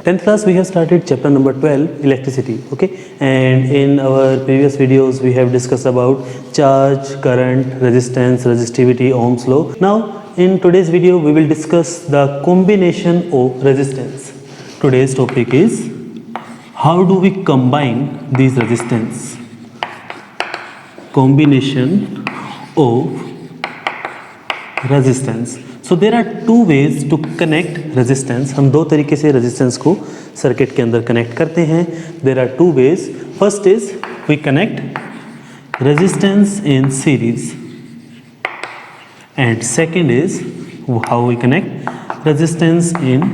10th class we have started chapter number 12, electricity. Okay, and in our previous videos we have discussed about charge, current, resistance, resistivity, Ohm's law. Now in today's video we will discuss the combination of resistance. Today's topic is how do we combine these resistance. Combination of resistance. So there are two ways to connect resistance. हम दो तरीके से resistance को circuit के अंदर connect करते हैं. There are two ways. First is we connect resistance in series, and second is how we connect resistance in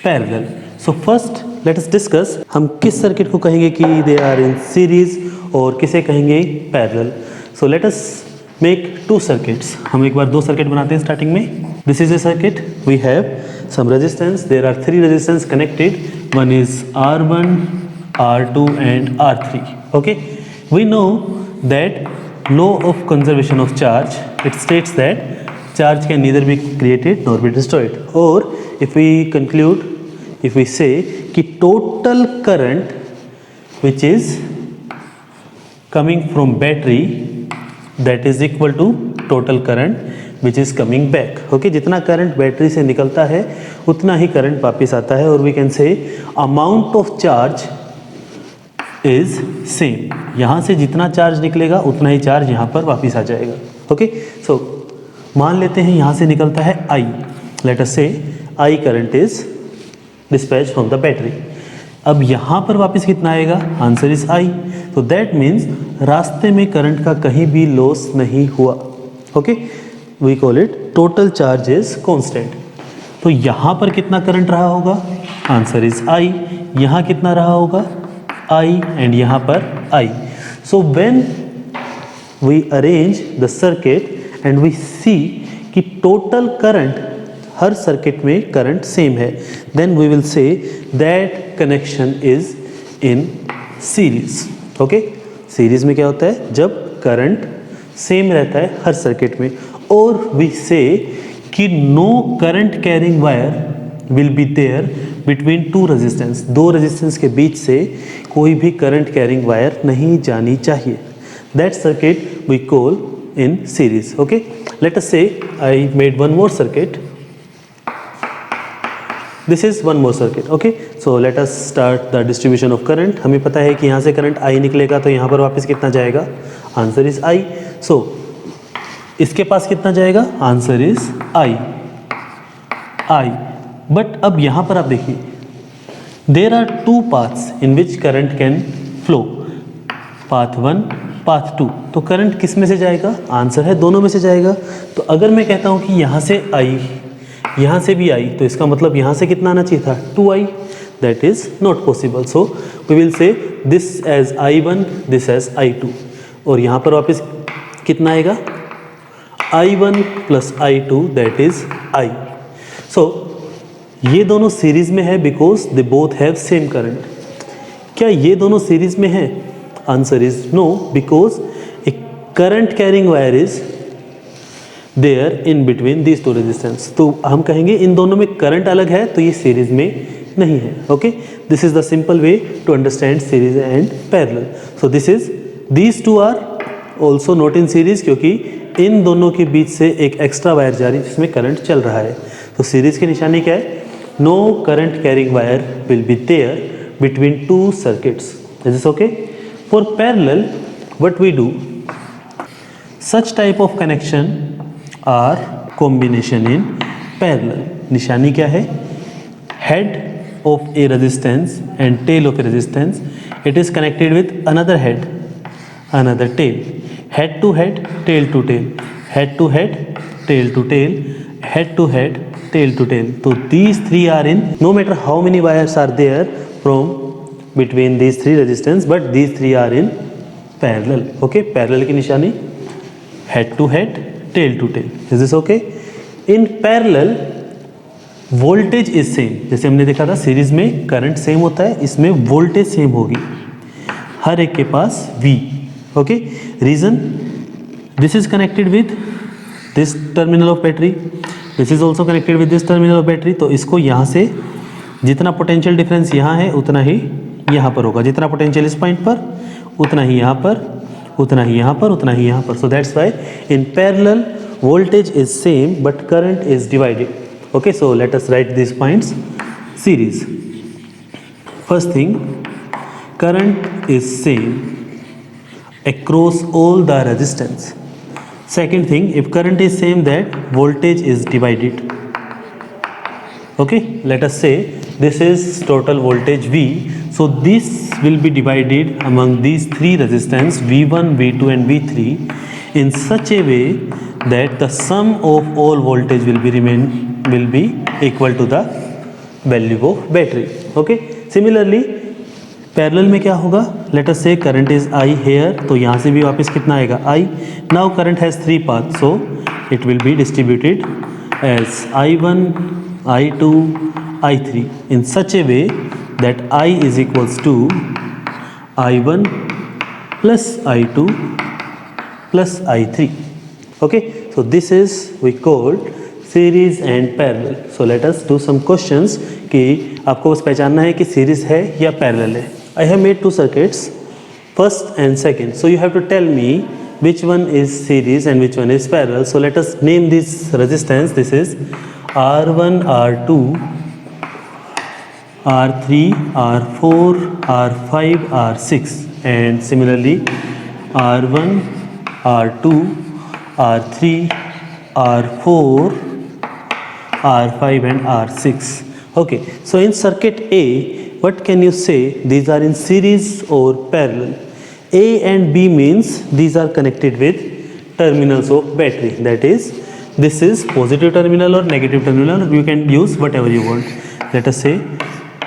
parallel. So first let us discuss हम किस सर्किट को कहेंगे कि they are in series और किसे कहेंगे parallel. So let us make two circuits. हम एक बार दो सर्किट बनाते हैं स्टार्टिंग में. This is a circuit. We have some resistance. There are three resistance connected. One is R1, R2 and R3. Okay. We know that law of conservation of charge. It states that charge can neither be created nor be destroyed. Or if we conclude, if we say कि total current which is coming from battery that is equal to total current which is coming back. Okay, जितना current battery से निकलता है उतना ही current वापस आता है. और we can say amount of charge is same. यहाँ से जितना चार्ज निकलेगा उतना ही चार्ज यहाँ पर वापस आ जाएगा. ओके, सो मान लेते हैं यहाँ से निकलता है I. Let us say I current is dispatched from the battery. अब यहाँ पर वापस कितना आएगा? Answer is I. तो दैट मीन्स रास्ते में करंट का कहीं भी लॉस नहीं हुआ. Okay, we call it total charge is constant. तो यहाँ पर कितना करंट रहा होगा? Answer is I. यहाँ कितना रहा होगा? I एंड यहाँ पर I. So when we arrange the circuit and we see कि टोटल करंट हर सर्किट में करंट सेम है, then we will say that connection is in series. Okay, series में क्या होता है? जब करंट सेम रहता है हर सर्किट में. और वी से कि no current carrying wire will be there between two resistance. दो रेजिस्टेंस के बीच से कोई भी करंट कैरिंग वायर नहीं जानी चाहिए. That circuit we call in series. Okay, let us say I made one more circuit. This is one more circuit. Okay, so let us start the distribution of current. हमें पता है कि यहाँ से current I निकलेगा तो यहाँ पर वापस कितना जाएगा? Answer is I. So इसके पास कितना जाएगा? Answer is I. बट अब यहाँ पर आप देखिए, there are two paths in which current can flow. Path 1, path 2. तो करंट किस में से जाएगा? आंसर है दोनों में से जाएगा. तो अगर मैं कहता हूँ कि यहाँ से I, यहाँ से भी I, तो इसका मतलब यहाँ से कितना आना चाहिए था? 2I. That is not possible. So we will say this as I1, this as I2. और यहाँ पर वापस कितना आएगा? I1 plus I2 that is I. So ये दोनों सीरीज में है because they both have same current. क्या ये दोनों सीरीज में है? Answer is no, because a current carrying wire is there in between these two resistance. तो हम कहेंगे इन दोनों में करंट अलग है तो ये सीरीज में नहीं है. Okay, this is the simple way to understand series and parallel. So this is these two are also not in series, क्योंकि इन दोनों के बीच से एक एक्स्ट्रा वायर जा रही है जिसमें करंट चल रहा है. तो सीरीज की निशानी क्या है? No current carrying wire will be there between two circuits. Is this okay? For parallel what we do, such type of connection are combination in parallel. निशानी क्या है? Head of a resistance and tail of a resistance, it is connected with another head, another tail. Head to head, tail to tail, head to head, tail to tail, head to head, tail to tail. So these three are in, no matter how many wires are there from between these three resistance, but these three are in parallel. Okay, parallel की निशानी head to head, tail to tail. Is this okay? In parallel voltage is same. जैसे हमने देखा था series में current same होता है, इसमें वोल्टेज सेम होगी हर एक के पास V. Okay, reason this is connected with this terminal of battery, this is also connected with this terminal of battery. तो इसको यहाँ से जितना पोटेंशियल डिफरेंस यहाँ है उतना ही यहाँ पर होगा, जितना पोटेंशियल इस पॉइंट पर उतना ही यहाँ पर, उतना ही यहाँ पर, उतना ही यहाँ पर. So that's why in parallel voltage is same but current is divided. Okay, so let us write these points. Series. First thing, current is same across all the resistance. Second thing, if current is same, that voltage is divided. Okay, let us say this is total voltage V. So this will be divided among these three resistance V1, V2 and V3 in such a way that the sum of all voltage will be equal to the value of battery. Okay, similarly parallel में क्या होगा, late us से current is I here, तो यहाँ से भी वापस कितना आएगा I. Now current has three path, so it will be distributed as I1, I2, I3 in such a way that I is equals to I1 plus I2 plus I3. Okay, so this is we called series and parallel. So let us do some questions कि आपको बस पहचानना है कि series है या parallel है. I have made two circuits, first and second. So you have to tell me which one is series and which one is parallel. So let us name this resistance. This is R1, R2, R3, R4, R5, R6, and similarly R1, R2, R3, R4, R5 and R6. Okay, so in circuit A, what can you say? These are in series or parallel? A and B means these are connected with terminals of battery. That is, this is positive terminal or negative terminal. You can use whatever you want. Let us say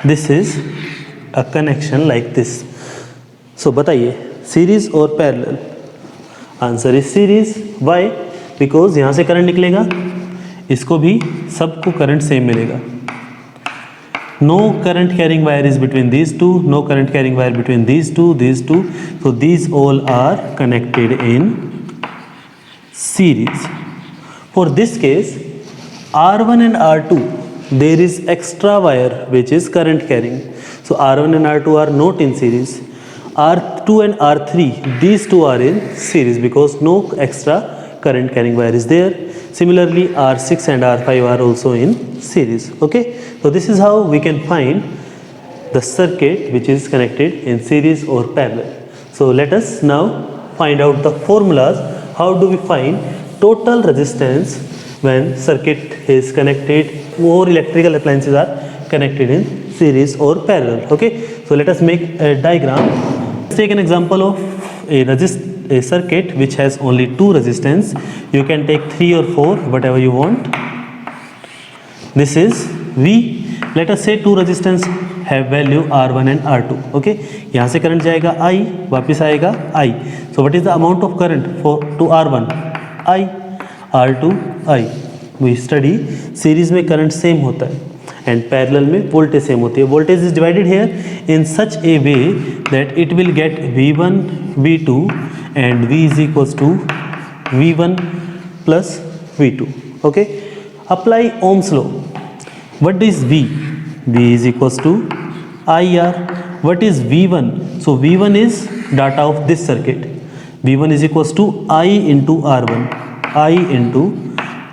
this is a connection like this. So बताइए series or parallel? Answer is series. Why? Because यहाँ से current निकलेगा, इसको भी सबको current same मिलेगा. No current carrying wire is between these two, no current carrying wire between these two. So these all are connected in series. For this case, R1 and R2, there is extra wire which is current carrying. So R1 and R2 are not in series. R2 and R3, these two are in series because no extra current carrying wire is there. Similarly, R6 and R5 are also in series. Okay, so this is how we can find the circuit which is connected in series or parallel. So let us now find out the formulas. How do we find total resistance when circuit is connected or electrical appliances are connected in series or parallel? Okay, so let us make a diagram. Let's take an example of a circuit which has only two resistance. You can take 3 or 4, whatever you want. This is V. Let us say two resistance have value R1 and R2. Okay, यहाँ से current जाएगा I, वापस आएगा I. So what is the amount of current for to R1? I, R2 I. We study series में current same होता है and parallel में voltage same होती है. Voltage is divided here in such a way that it will get V1, V2 and V is equals to V1 plus V2. Okay, apply Ohm's law. What is V? V is equals to IR. What is V1? So V1 is data of this circuit. V1 is equals to I into R1. I into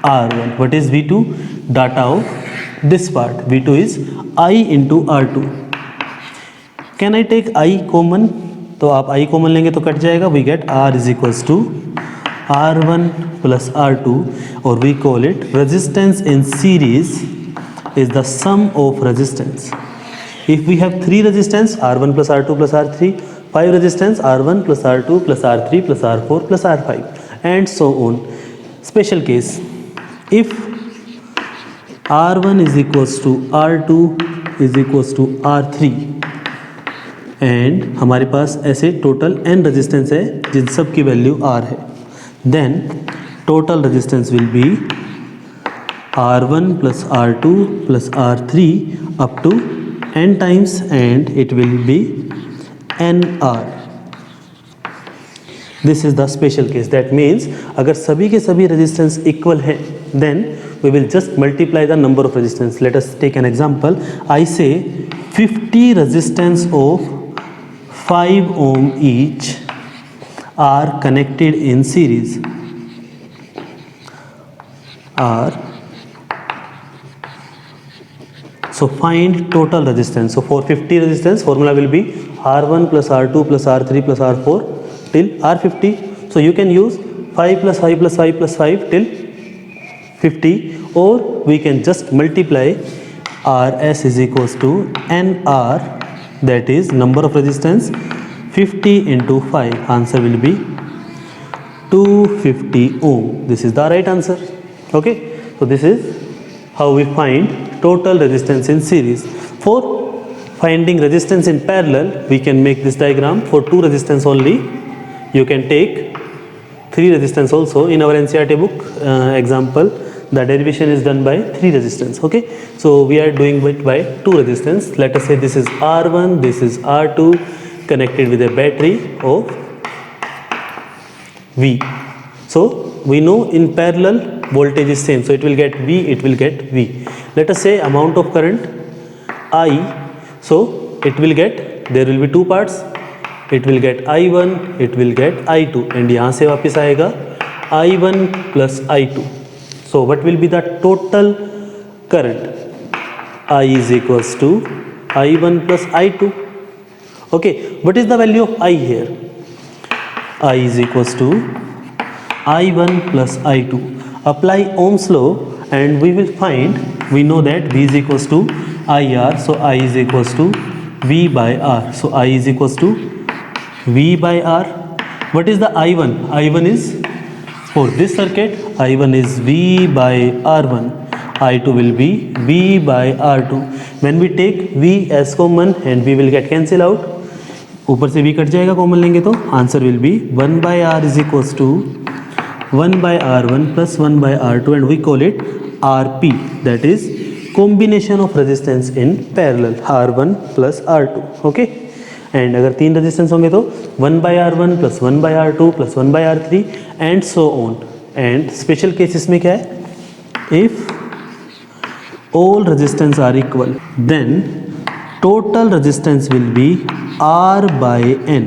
R1. What is V2? Data of this part. V2 is I into R2. Can I take I common? तो आप I common लेंगे तो cut जाएगा. We get R is equals to R1 plus R2, or we call it resistance in series is the sum of resistance. If we have 3 resistance, R1 plus R2 plus R3, 5 resistance, R1 plus R2 plus R3 plus R4 plus R5, and so on. Special case, if R1 is equals to R2 is equals to R3 and हमारे पास ऐसे total n resistance है जिन सब की value R है, then total resistance will be R1 plus R2 plus R3 up to n times and it will be NR. This is the special case. That means अगर सभी के सभी resistance equal है then we will just multiply the number of resistance. Let us take an example. I say 50 resistance of 5 ohm each are connected in series. So find total resistance. So for 50 resistance, formula will be R1 plus R2 plus R3 plus R4 till R50. So you can use 5 plus 5 plus 5 plus 5 till 50, or we can just multiply Rs is equals to NR, that is number of resistance, 50 into 5. Answer will be 250 ohm. This is the right answer. Okay, so this is how we find total resistance in series. For finding resistance in parallel, we can make this diagram. For 2 resistance only, you can take 3 resistance also. In our NCERT book example, the derivation is done by 3 resistance. Okay, so we are doing it by 2 resistance. Let us say this is R1, this is R2 connected with a battery of V. So we know in parallel voltage is same, so it will get V, it will get V. Let us say amount of current I, so it will get, there will be 2 parts, it will get I1, it will get I2, and यहाँ से वापस आएगा I1 plus I2. So what will be the total current? I is equals to I1 plus I2. Okay, what is the value of I here? I is equals to I1 plus I2. Apply Ohm's law and we will find, we know that V is equals to IR, so I is equals to V by R. So I is equals to V by R. What is the I1? I1 is, for this circuit, I1 is V by R1. I2 will be V by R2. When we take V as common and we will get cancel out, ऊपर से V cut जाएगा, common लेंगे तो answer will be 1 by R is equals to 1 by R1 plus 1 by R2, and we call it RP, that is combination of resistance in parallel, R1 plus R2. Okay, and अगर 3 resistance होंगे तो 1 by R1 plus 1 by R2 plus 1 by R3 and so on. And special cases में क्या है? If all resistance are equal, then total resistance will be R by N.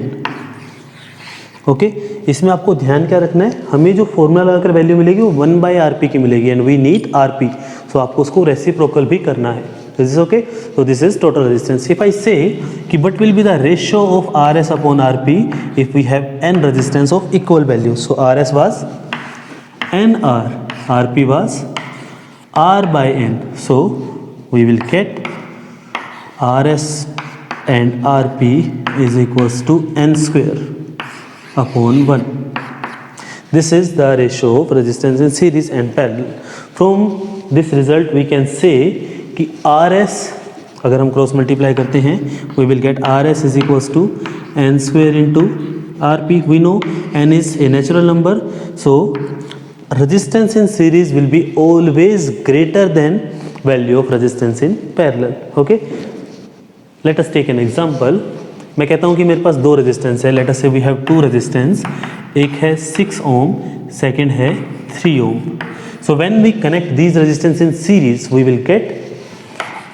Okay, इसमें आपको ध्यान क्या रखना है, हमें जो फॉर्मूला लगाकर वैल्यू मिलेगी वो 1 बाई आरपी की मिलेगी, and we need RP, so आपको उसको रेसिप्रोकल भी करना है. This is okay. So this is total resistance. If I say कि what will be the ratio of R S upon RP if we have n resistance of equal value, so R S was n R, RP was R by n, so we will get R S and RP is equals to n square upon 1. This is the ratio of resistance in series and parallel. From this result we can say कि RS अगर हम cross multiply करते हैं we will get RS is equals to n square into RP. We know n is a natural number, so resistance in series will be always greater than value of resistance in parallel. Okay. Let us take an example. मैं कहता हूँ कि मेरे पास 2 resistance है. Late us से we have 2 resistance. एक है 6 ओम, second है 3 ohm. So when we connect these resistance in series we will get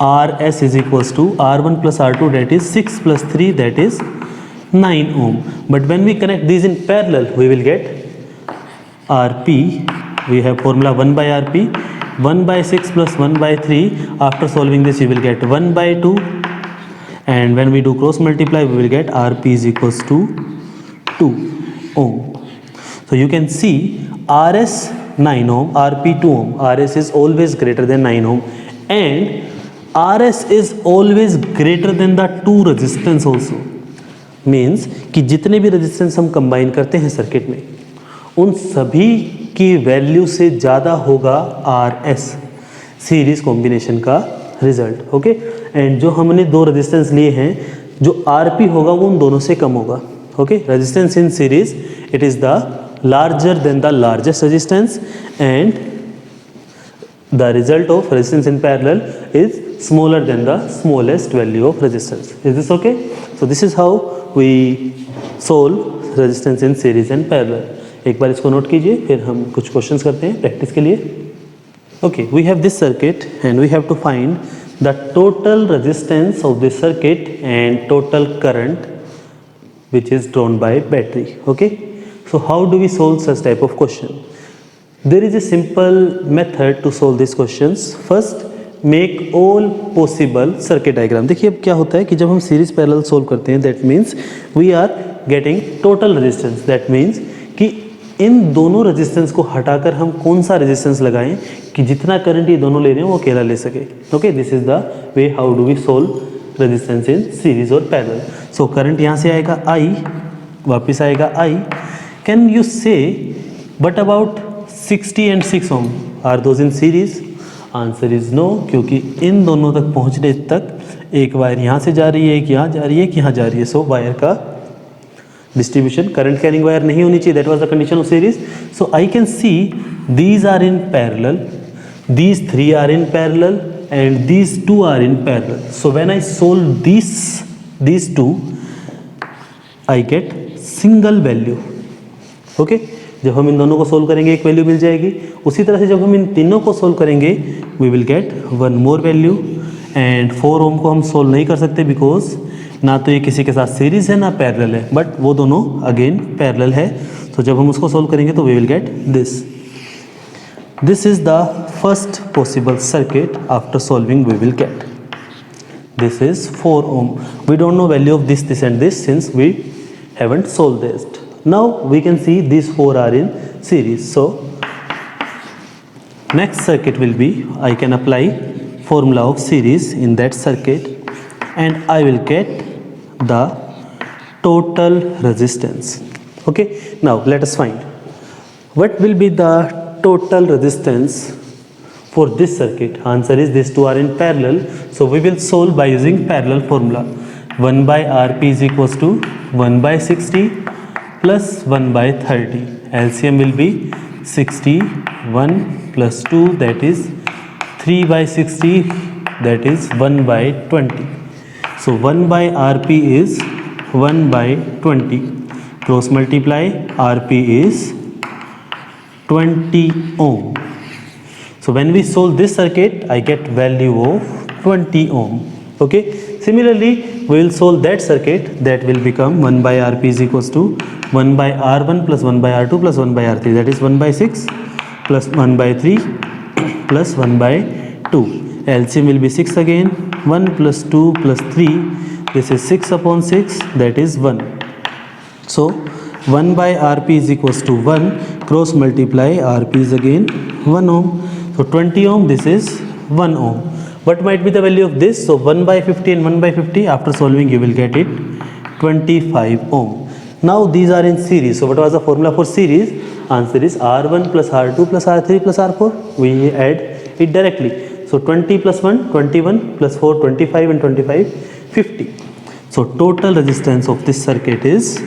R S is equals to R1 plus R2, that is 6 plus 3, that is 9 ohm. But when we connect these in parallel we will get RP. We have formula 1 by RP. 1 by 6 plus 1 by 3. After solving this you will get 1 by 2. And when we do cross multiply we will get RP is equals to 2 ohm. So you can see RS 9 ohm, RP 2 ohm. RS is always greater than 9 ohm and RS is always greater than the 2 resistance also. Means कि जितने भी resistance हम combine करते हैं circuit में उन सभी की वैल्यू से ज़्यादा होगा RS, सीरीज कॉम्बिनेशन का रिजल्ट. ओके, एंड जो हमने 2 रेजिस्टेंस लिए हैं जो आरपी होगा वो उन दोनों से कम होगा. Okay, resistance in series it is the larger than the largest resistance and the result of resistance in parallel is smaller than the smallest value of resistance. Is this okay? So this is how we solve resistance in series and parallel. एक बार इसको note कीजिए, फिर हम कुछ questions करते हैं practice के लिए. Okay, we have this circuit and we have to find the total resistance of this circuit and total current which is drawn by battery. Okay, so how do we solve such type of question? There is a simple method to solve these questions. First, make all possible circuit diagram. देखिए अब क्या होता है कि जब हम series parallel solve करते हैं, that means we are getting total resistance. That means कि इन दोनों रेजिस्टेंस को हटाकर हम कौन सा रेजिस्टेंस लगाएं कि जितना करंट ये दोनों ले रहे हैं वो अकेला ले सके. Okay, this is the way how do we solve resistance in series और पैरेलल. सो करंट यहाँ से आएगा I, वापस आएगा I. Can you say but about 60 and 6 ohm are those in series? Answer is no, क्योंकि इन दोनों तक पहुँचने तक एक वायर यहाँ से जा रही है, एक यहाँ जा रही है, एक यहाँ जा रही है. सो वायर का डिस्ट्रीब्यूशन, करंट कैरिंग वायर नहीं होनी चाहिए. That was the condition of series. So I can see these are in parallel, these 3 are in parallel and these 2 are in parallel. So when I solve these two, I get single value. Okay, जब हम इन दोनों को solve करेंगे एक value मिल जाएगी. उसी तरह से जब हम इन तीनों को सोल्व करेंगे we will get one more value. and 4 ओम को हम सोल्व नहीं कर सकते बिकॉज ना तो ये किसी के साथ सीरीज है ना पैरेलल है, बट वो दोनों अगेन पैरेलल है. तो जब हम उसको सोल्व करेंगे तो we will get this. This is the first possible circuit. After solving we will get this is 4 ohm. We don't know value of this and this since we haven't solved this. Now we can see these 4 are in series. So next circuit will be, I can apply formula of series in that circuit and I will get the total resistance. Okay, now let us find what will be the total resistance for this circuit. Answer is these two are in parallel, so we will solve by using parallel formula. 1 by Rp is equals to 1 by 60 plus 1 by 30. LCM will be 61 plus 2, that is 3 by 60, that is 1 by 20. So 1 by Rp is 1 by 20. Cross multiply, Rp is 20 ohm. So when we solve this circuit, I get value of 20 ohm. Okay, similarly we will solve that circuit. That will become 1 by Rp is equals to 1 by R1 plus 1 by R2 plus 1 by R3, that is 1 by 6 plus 1 by 3 plus 1 by 2. LCM will be 6 again. 1 plus 2 plus 3, this is 6 upon 6, that is 1. So 1 by Rp is equals to 1. Cross multiply, Rp is again 1 ohm. So 20 ohm, this is 1 ohm. What might be the value of this? So 1 by 50 and 1 by 50, after solving you will get it 25 ohm. Now these are in series. So what was the formula for series? Answer is R1 plus R2 plus R3 plus R4. We add it directly. So 20 plus 1, 21 plus 4, 25 and 25, 50. So total resistance of this circuit is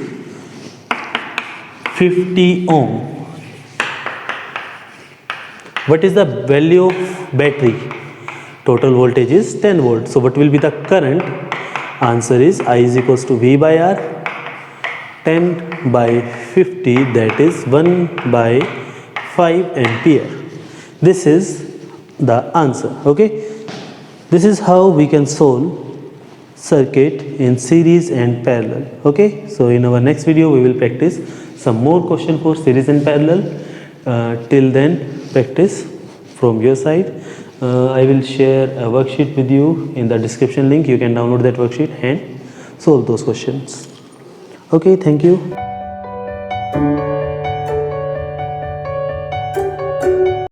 50 ohm. What is the value of battery? Total voltage is 10 volt. So what will be the current? Answer is I is equals to V by R. 10 by 50, that is 1 by 5 ampere. This is the answer. Okay, this is how we can solve circuit in series and parallel. Okay, so in our next video we will practice some more question for series and parallel. Till then, practice from your side. I will share a worksheet with you in the description link. You can download that worksheet and solve those questions. Okay, thank you.